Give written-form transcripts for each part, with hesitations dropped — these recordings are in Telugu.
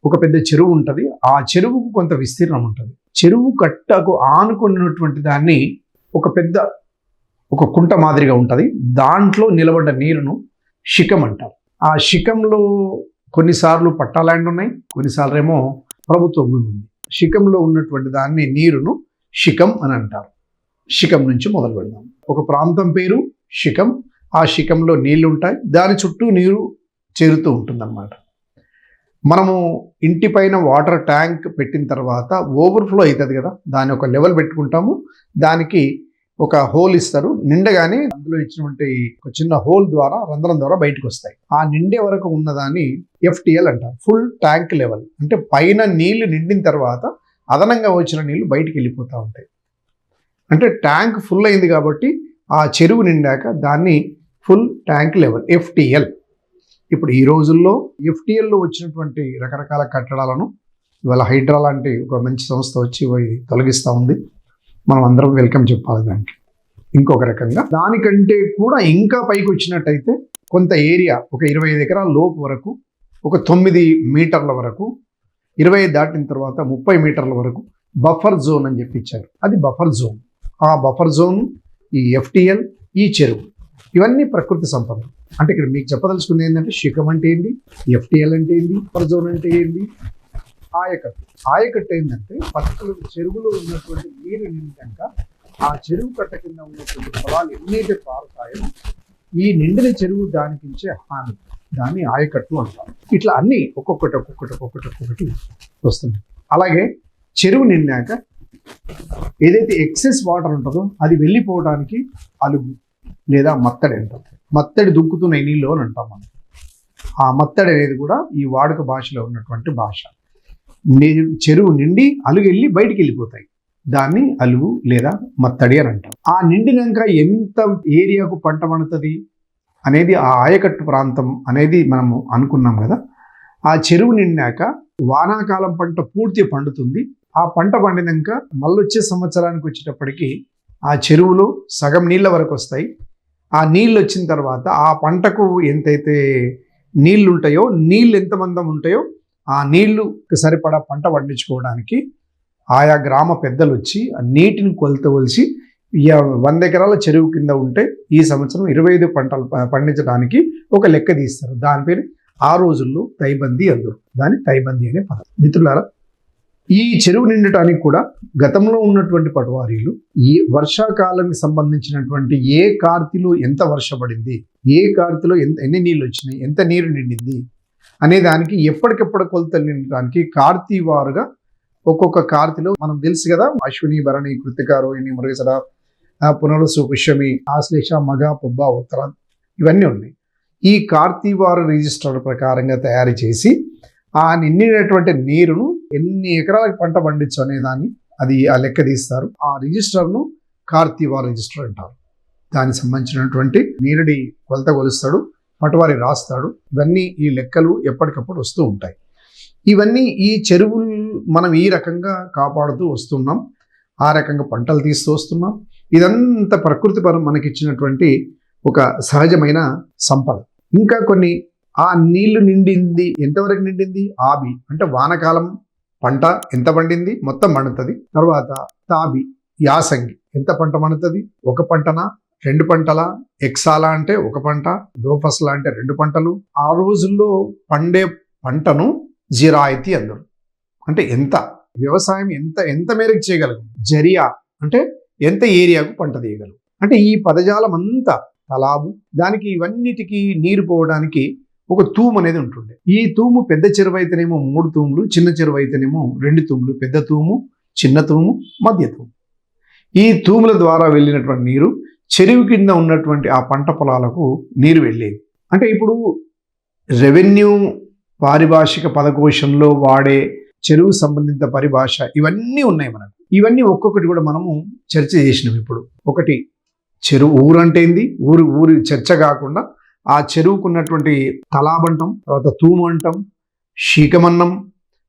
ఒక పెద్ద చెరువు ఉంటుంది. ఆ చెరువుకు కొంత విస్తీర్ణం ఉంటుంది. చెరువు కట్టకు ఆనుకున్నటువంటి దాన్ని ఒక కుంట మాదిరిగా ఉంటుంది. దాంట్లో నిలబడ్డ నీరును శిఖం అంటారు. ఆ శిఖంలో కొన్నిసార్లు పట్టా ల్యాండ్ ఉన్నాయి, కొన్నిసార్లు ఏమో ప్రభుత్వ భూమి ఉంది. శిఖంలో ఉన్నటువంటి దాన్ని నీరును శిఖం అని అంటారు. శిఖం నుంచి మొదలు పెడదాం. ఒక ప్రాంతం పేరు శిఖం. ఆ శిఖంలో నీళ్లు ఉంటాయి, దాని చుట్టూ నీరు చేరుతూ ఉంటుందన్నమాట. మనము ఇంటి పైన వాటర్ ట్యాంక్ పెట్టిన తర్వాత ఓవర్ఫ్లో అవుతుంది కదా, దాని ఒక లెవెల్ పెట్టుకుంటాము. దానికి ఒక హోల్ ఇస్తారు. నిండగానే అందులో ఇచ్చినటువంటి ఒక చిన్న హోల్ ద్వారా, రంధ్రం ద్వారా బయటకు వస్తాయి. ఆ నిండే వరకు ఉన్నదాన్ని FTL అంటారు, ఫుల్ ట్యాంక్ లెవెల్. అంటే పైన నీళ్లు నిండిన తర్వాత అదనంగా వచ్చిన నీళ్లు బయటికి వెళ్ళిపోతూ ఉంటాయి. అంటే ట్యాంక్ ఫుల్ అయింది కాబట్టి ఆ చెరువు నిండాక దాన్ని ఫుల్ ట్యాంక్ లెవెల్ FTL. ఇప్పుడు ఈ రోజుల్లో FTLలో వచ్చినటువంటి రకరకాల కట్టడాలను ఇవాళ హైడ్రా లాంటి ఒక మంచి సంస్థ వచ్చి తొలగిస్తూ ఉంది. మనం అందరం వెల్కమ్ చెప్పాలి దానికి. ఇంకొక రకంగా దానికంటే కూడా ఇంకా పైకి వచ్చినట్టయితే కొంత ఏరియా, ఒక 25 ఎకరాల లోపు వరకు, ఒక 9 మీటర్ల వరకు, 25 దాటిన తర్వాత 30 మీటర్ల వరకు బఫర్ జోన్ అని చెప్పి ఇచ్చారు. అది బఫర్ జోన్. ఆ బఫర్ జోన్, ఈ FTL, ఈ చెరువు, ఇవన్నీ ప్రకృతి సంపదలు. అంటే ఇక్కడ మీకు చెప్పదలుచుకుంది ఏంటంటే శిఖం అంటే ఏంటి, FTL అంటే ఏంటి, బఫర్ జోన్ అంటే ఏంటి, ఆయకట్టు. ఆయకట్టు ఏంటంటే పక్కన చెరువులో ఉన్నటువంటి నీరు నిండాక ఆ చెరువు కట్ట కింద ఉన్నటువంటి పొలాలు ఎన్నైతే పారుతాయో ఈ నిండిన చెరువు దానికించే హాని, దాన్ని ఆయకట్టు అంటారు. ఇట్లా అన్నీ ఒక్కొక్కటి వస్తుంది. అలాగే చెరువు నిండాక ఏదైతే ఎక్సెస్ వాటర్ ఉంటుందో అది వెళ్ళిపోవడానికి అలుగు లేదా మత్తడి అంటాం. మత్తడి దుక్కుతున్నాయి నీళ్ళు అని అంటాం మనం. ఆ మత్తడి అనేది కూడా ఈ వాడుక భాషలో ఉన్నటువంటి భాష. చెరువు నిండి అలుగు వెళ్ళి బయటికి వెళ్ళిపోతాయి, దాన్ని అలుగు లేదా మత్తడి అని అంటాం. ఆ నిండినాక ఎంత ఏరియాకు పంట పండుతుంది అనేది ఆ ఆయకట్టు ప్రాంతం అనేది మనము అనుకున్నాం కదా. ఆ చెరువు నిండాక వానాకాలం పంట పూర్తి పండుతుంది. ఆ పంట పండినాక మళ్ళొచ్చే సంవత్సరానికి వచ్చేటప్పటికి ఆ చెరువులో సగం నీళ్ళ వరకు వస్తాయి. ఆ నీళ్ళు వచ్చిన తర్వాత ఆ పంటకు ఎంతైతే నీళ్లు ఉంటాయో, నీళ్ళు ఎంత మందం ఉంటాయో ఆ నీళ్లు సరిపడా పంట పండించుకోవడానికి ఆయా గ్రామ పెద్దలు వచ్చి ఆ నీటిని కొలతవలసి 100 ఎకరాల చెరువు కింద ఉంటే ఈ సంవత్సరం 25 పంటలు పండించడానికి ఒక లెక్క తీస్తారు. దాని పేరు ఆ రోజుల్లో తైబందీ అందరు. దాని తైబందీ అనే పదం. మిత్రులారా, ఈ చెరువు నిండటానికి కూడా గతంలో ఉన్నటువంటి పటవారీలు ఈ వర్షాకాలానికి సంబంధించినటువంటి ఏ కార్తీలో ఎంత వర్షపడింది, ఏ కార్తీలో ఎన్ని నీళ్ళు వచ్చినాయి, ఎంత నీరు నిండింది అనే దానికి ఎప్పటికెప్పుడు కొలతలు నిండటానికి కార్తీ వారుగా ఒక్కొక్క కార్తీలో మనం తెలుసు కదా, అశ్విని, భరణి, కృతిక, రోహిణి, మృగశిర, పునరుసు, పుష్యమి, ఆశ్లేష, మగ, పుబ్బ, ఉత్తర, ఇవన్నీ ఉన్నాయి. ఈ కార్తీ వారు రిజిస్టర్ ప్రకారంగా తయారు చేసి ఆ నిండినటువంటి నీరును ఎన్ని ఎకరాలకు పంట పండించు అనే దాన్ని ఆ లెక్క తీస్తారు. ఆ రిజిస్టర్ను కార్తీవార్ రిజిస్టర్ అంటారు. దానికి సంబంధించినటువంటి నీరుడి కొలత కొలుస్తాడు, పటవారి రాస్తాడు. ఇవన్నీ ఈ లెక్కలు ఎప్పటికప్పుడు వస్తూ ఉంటాయి. ఇవన్నీ ఈ చెరువులు మనం ఈ రకంగా కాపాడుతూ వస్తున్నాం, ఆ రకంగా పంటలు తీస్తూ వస్తున్నాం. ఇదంతా ప్రకృతి పరం మనకిచ్చినటువంటి ఒక సహజమైన సంపద. ఇంకా కొన్ని ఆ నీళ్లు నిండింది, ఎంతవరకు నిండింది, ఆబి అంటే వానకాలం పంట ఎంత పండింది మొత్తం పండుతుంది. తర్వాత తాబి, యాసంగి ఎంత పంట పండుతుంది, ఒక పంటనా, 2 పంటలా, ఎక్సాలా అంటే ఒక పంట, దోఫస్లా అంటే 2 పంటలు. ఆ రోజుల్లో పండే పంటను జిరాయితీ అందరు. అంటే ఎంత వ్యవసాయం ఎంత మేరకు చేయగలరు, జరియా అంటే ఎంత ఏరియాకు పంట తీయగలరు. అంటే ఈ పదజాలం అంతా తలాబు. దానికి ఇవన్నిటికీ నీరు పోవడానికి ఒక తూము అనేది ఉంటుండే. ఈ తూము పెద్ద చెరువు అయితేనేమో 3 తూములు, చిన్న చెరువు అయితేనేమో 2 తూములు. పెద్ద తూము, చిన్న తూము, మధ్య తూము. ఈ తూముల ద్వారా వెళ్ళినటువంటి నీరు చెరువు కింద ఉన్నటువంటి ఆ పంట పొలాలకు నీరు వెళ్ళేది. అంటే ఇప్పుడు రెవెన్యూ పారిభాషిక పదకోశంలో వాడే చెరువు సంబంధిత పరిభాష ఇవన్నీ ఉన్నాయి మనకు. ఇవన్నీ ఒక్కొక్కటి కూడా మనము చర్చ చేసినాం. ఇప్పుడు ఒకటి చెరువు, ఊరు అంటే ఏంది, ఊరి చర్చ కాకుండా ఆ చెరువుకున్నటువంటి తలాబంటాం, తర్వాత తూము అంటాం, శీకమన్నం,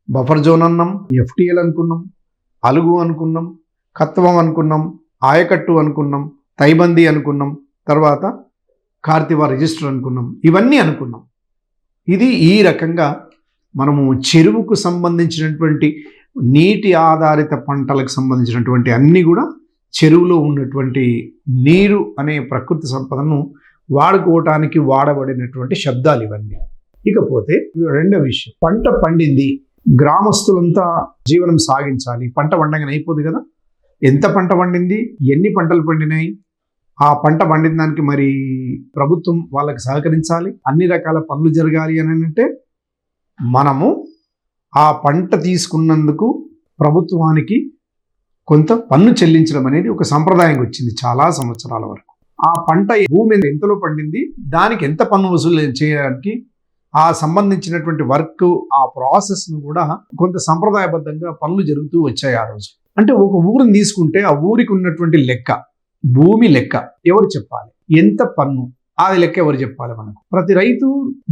బఫర్ జోన్ అన్నాం, FTL అనుకున్నాం, అలుగు అనుకున్నాం, కత్వం అనుకున్నాం, ఆయకట్టు అనుకున్నాం, తైబందీ అనుకున్నాం, తర్వాత కార్తీవార్ రిజిస్టర్ అనుకున్నాం. ఇవన్నీ అనుకున్నాం. ఇది ఈ రకంగా మనము చెరువుకు సంబంధించినటువంటి నీటి ఆధారిత పంటలకు సంబంధించినటువంటి అన్నీ కూడా చెరువులో ఉన్నటువంటి నీరు అనే ప్రకృతి సంపదను వాడుకోవటానికి వాడబడినటువంటి శబ్దాలు ఇవన్నీ. ఇకపోతే రెండవ విషయం, పంట పండింది, గ్రామస్తులంతా జీవనం సాగించాలి. పంట పండగానే అయిపోదు కదా. ఎంత పంట పండింది, ఎన్ని పంటలు పండినాయి, ఆ పంట పండిన దానికి మరి ప్రభుత్వం వాళ్ళకి సహకరించాలి, అన్ని రకాల పనులు జరగాలి అని అంటే మనము ఆ పంట తీసుకున్నందుకు ప్రభుత్వానికి కొంత పన్ను చెల్లించడం అనేది ఒక సంప్రదాయంగా వచ్చింది చాలా సంవత్సరాల వరకు. ఆ పంట భూమి ఎంతలో పండింది, దానికి ఎంత పన్ను వసూలు చేయడానికి ఆ సంబంధించినటువంటి వర్క్, ఆ ప్రాసెస్ను కూడా కొంత సంప్రదాయబద్ధంగా పనులు జరుగుతూ వచ్చాయి ఆ రోజు. అంటే ఒక ఊరిని తీసుకుంటే ఆ ఊరికి ఉన్నటువంటి లెక్క, భూమి లెక్క ఎవరు చెప్పాలి, ఎంత పన్ను, అది లెక్క ఎవరు చెప్పాలి మనకు. ప్రతి రైతు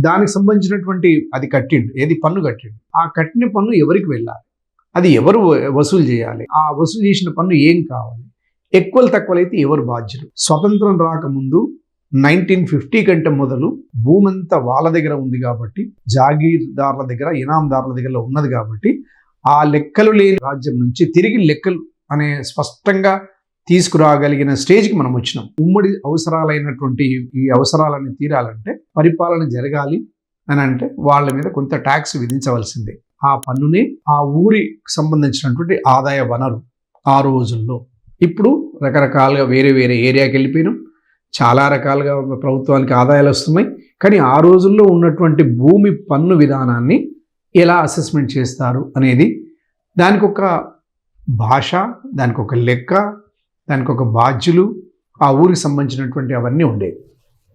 దానికి సంబంధించినటువంటి అది కట్టిండు, ఏది పన్ను కట్టిండు, ఆ కట్టిన పన్ను ఎవరికి వెళ్ళాలి, అది ఎవరు వసూలు చేయాలి, ఆ వసూలు చేసిన పన్ను ఏం కావాలి, ఎక్కువలు తక్కువలు అయితే ఎవరు బాధ్యులు. స్వతంత్రం రాకముందు 1950 కంటే మొదలు భూమంతా వాళ్ళ దగ్గర ఉంది కాబట్టి, జాగీర్దారుల దగ్గర, ఇనాందారుల దగ్గర ఉన్నది కాబట్టి, ఆ లెక్కలు లేని రాజ్యం నుంచి తిరిగి లెక్కలు అనే స్పష్టంగా తీసుకురాగలిగిన స్టేజ్కి మనం వచ్చినాం. ఉమ్మడి అవసరాలైనటువంటి ఈ అవసరాలన్నీ తీరాలంటే, పరిపాలన జరగాలి అని అంటే వాళ్ళ మీద కొంత ట్యాక్స్ విధించవలసిందే. ఆ పన్నునే ఆ ఊరికి సంబంధించినటువంటి ఆదాయ వనరు ఆ రోజుల్లో. ఇప్పుడు రకరకాలుగా వేరే వేరే ఏరియాకి వెళ్ళిపోయినాం, చాలా రకాలుగా ప్రభుత్వానికి ఆదాయాలు వస్తున్నాయి. కానీ ఆ రోజుల్లో ఉన్నటువంటి భూమి పన్ను విధానాన్ని ఎలా అసెస్మెంట్ చేస్తారు అనేది, దానికి ఒక భాష, దానికి ఒక లెక్క, దానికి ఒక బాధ్యులు, ఆ ఊరికి సంబంధించినటువంటి అవన్నీ ఉండేవి.